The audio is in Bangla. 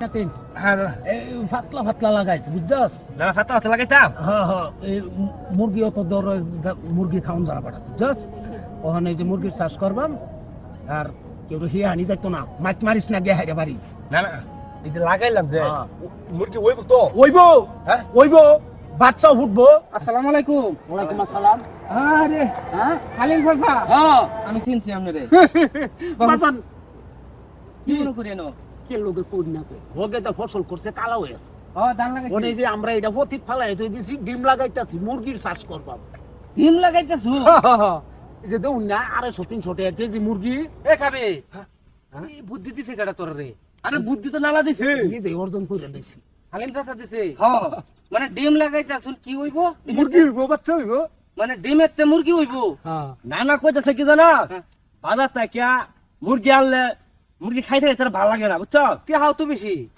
হ্যাঁ দাদা। ফাতলা ফাতলা লাগাইছে বুঝছস? দাদা ফাতা হাতে লাগাইতাম। হ্যাঁ হ্যাঁ এই মুরগি অত দর মুরগি খাওন যারা পাঠা বুঝছস? ওখানে এই যে মুরগির চাষ করবাম আর কেউ হিয়া আনি যাইতো না মাছ মারিস না গে হাইরে বাড়ি না না এই যে লাগাইলাম যে হ্যাঁ। মুরগি ওইব তো। ওইবো হ্যাঁ ওইবো বাচ্চাও ফুটবো। আসসালামু আলাইকুম। ওয়ালাইকুম আসসালাম। আরে হ্যাঁ খালিল চাচা, হ্যাঁ আমি চিনছি আপনারে। বাজান কি মনে করি এনো? কে লোকে করি না তো হোগে তো ফসল করছে কালো হয়ে আছে ও ধান লাগাইছি। ওনে যে আমরা এটা অতীত ফালাই তো দিছি ডিম লাগাইতাছি মুরগির চাষ করবাম। ডিম লাগাইতেছু? এই যে দেখুন না 250-300 টাকা কেজি মুরগি। এ খাবে এই বুদ্ধি দিছে কেডা তোর রে? আরে বুদ্ধি তো নালা দিছে এই যে অর্জন করে দিছি। খালিম চাচা দিছে? হ্যাঁ মানে ডিম লাগাইতেছুন কি হইব? মুরগি হইব বাচ্চা হইব। মানে ডিমের তে মুরগি হইব? হ্যাঁ না না কইতাছে কি জানা হ্যাঁ। বাজার থেকে মুরগি আনলে মুরগি খাইতে তার ভালো লাগে না বুঝছো। কে হাও তো বেশি?